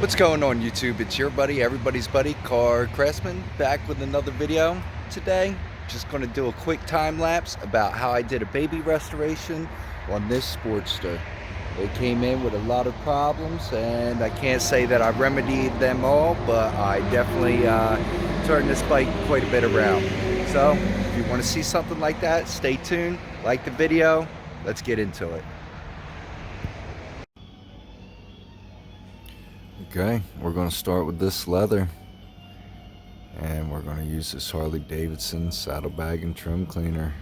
What's going on YouTube? It's your buddy, everybody's buddy, Car Craftsman, back with another video. Today, just going to do a quick time lapse about how I did a baby restoration on this Sportster. It came in with a lot of problems, and I can't say that I remedied them all, but I definitely turned this bike quite a bit around. So, if you want to see something like that, stay tuned, like the video, let's get into it. Okay, we're going to start with this leather, and we're going to use this Harley Davidson saddlebag and trim cleaner.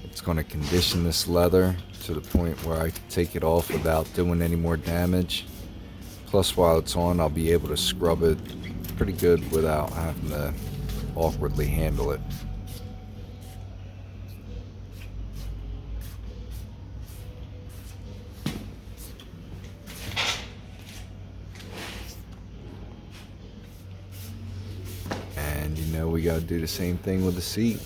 It's going to condition this leather to the point where I can take it off without doing any more damage. Plus, while it's on, I'll be able to scrub it pretty good without having to awkwardly handle it. And you know, we got to do the same thing with the seat.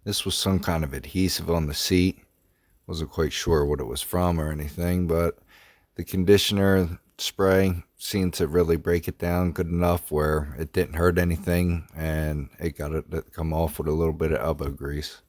This was some kind of adhesive on the seat. Wasn't quite sure what it was from or anything, but the conditioner spray seemed to really break it down good enough where it didn't hurt anything, and it got it to come off with a little bit of elbow grease.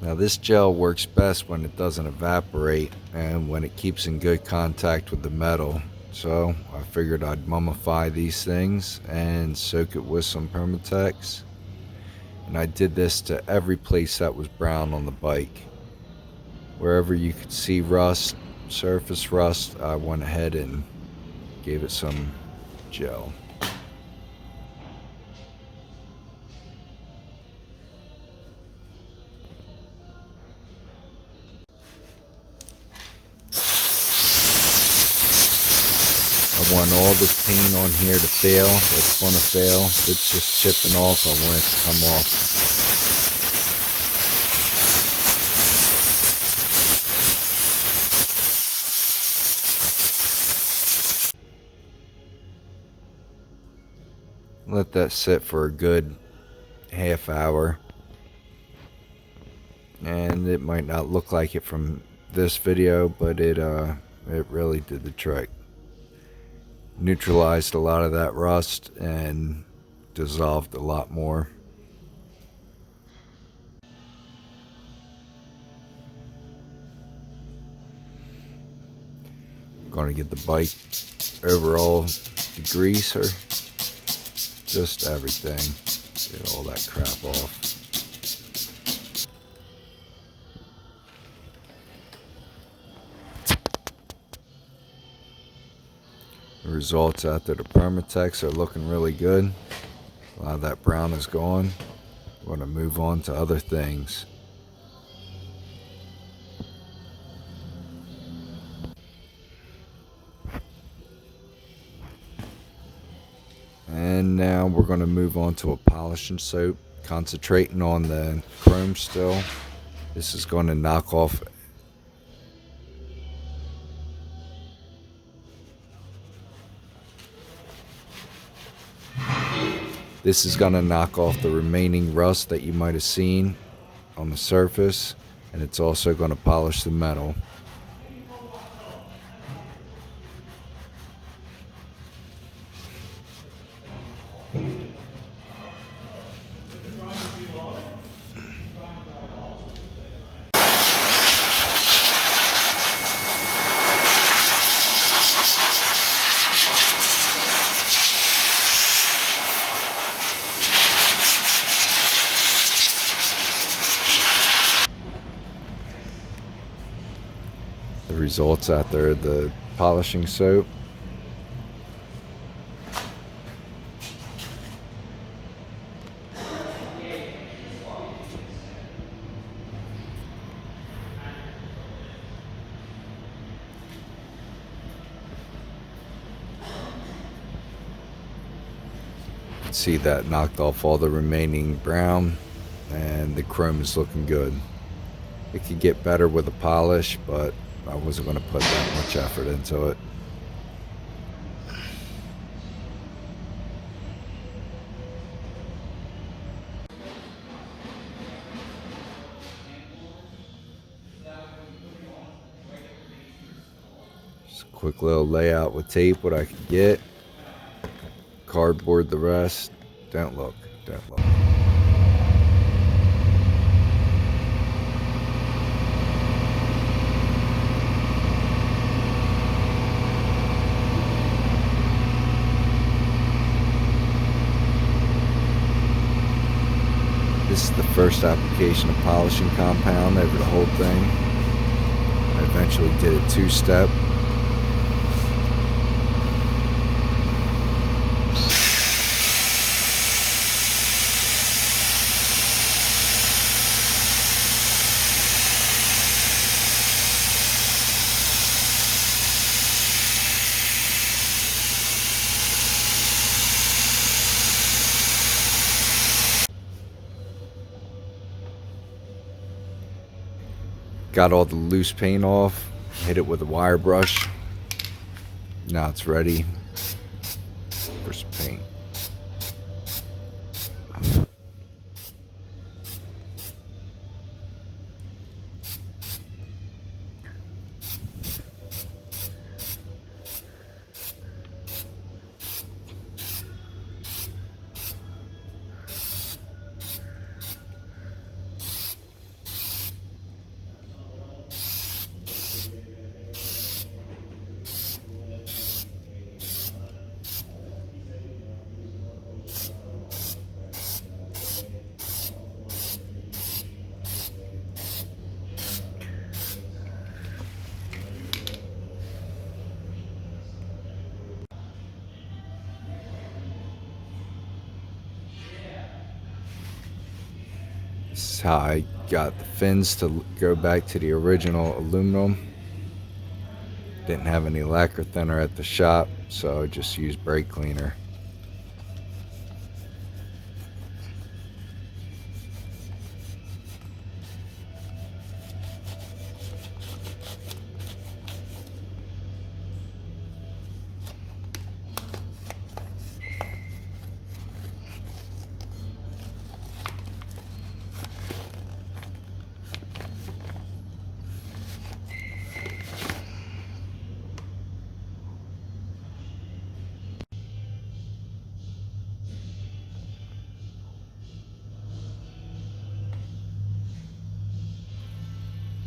Now this gel works best when it doesn't evaporate and when it keeps in good contact with the metal. So I figured I'd mummify these things and soak it with some Permatex. And I did this to every place that was brown on the bike. Wherever you could see rust, surface rust, I went ahead and gave it some gel. I want all this paint on here to fail. It's going to fail. It's just chipping off. I want it to come off. Let that sit for a good half hour. And it might not look like it from this video, but it really did the trick. Neutralized a lot of that rust and dissolved a lot more. Gonna get the bike overall degreaser, just everything, get all that crap off. The results after the Permatex are looking really good. A lot of that brown is gone. We're going to move on to other things. And now we're going to move on to a polishing soap, concentrating on the chrome still. This is going to knock off the remaining rust that you might have seen on the surface, and it's also going to polish the metal. The results after the polishing soap. See, that knocked off all the remaining brown, and the chrome is looking good. It could get better with a polish, but I wasn't going to put that much effort into it. Just a quick little layout with tape, what I could get. Cardboard the rest. Don't look. This is the first application of polishing compound over the whole thing. I eventually did it two-step. Got all the loose paint off, hit it with a wire brush. Now it's ready for some paint. This is how I got the fins to go back to the original aluminum. Didn't have any lacquer thinner at the shop, so I just used brake cleaner.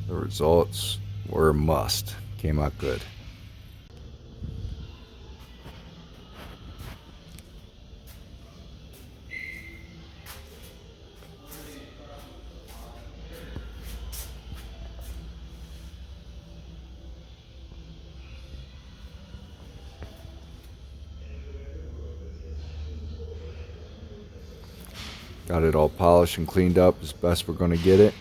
The results were a must. Came out good. Got it all polished and cleaned up as best we're going to get it.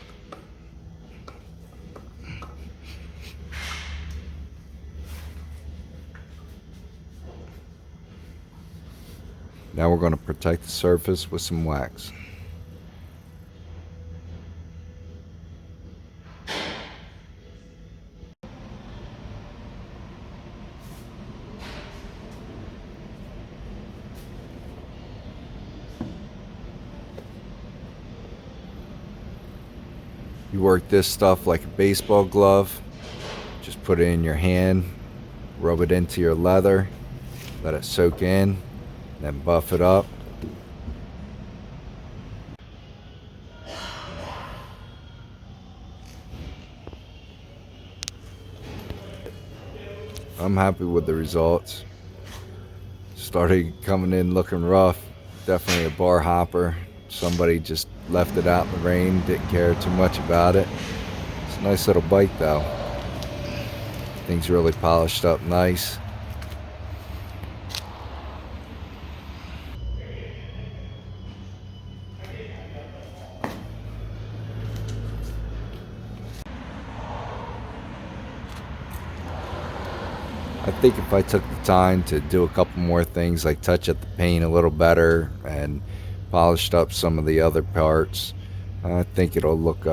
Now we're going to protect the surface with some wax. You work this stuff like a baseball glove. Just put it in your hand, rub it into your leather, let it soak in, then buff it up. I'm happy with the results. Started coming in looking rough. Definitely a bar hopper. Somebody just left it out in the rain, didn't care too much about it. It's a nice little bike though. Things really polished up nice. I think if I took the time to do a couple more things, like touch up the paint a little better and polished up some of the other parts, I think it'll look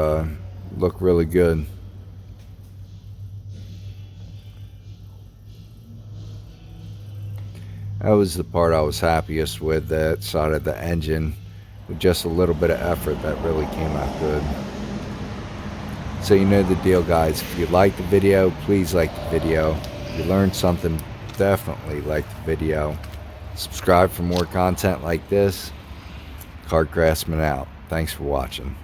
really good. That was the part I was happiest with, that side of the engine. With just a little bit of effort, that really came out good. So you know the deal, guys. If you liked the video, please like the video. If you learned something, definitely like the video. Subscribe for more content like this. Card Craftsman out. Thanks for watching.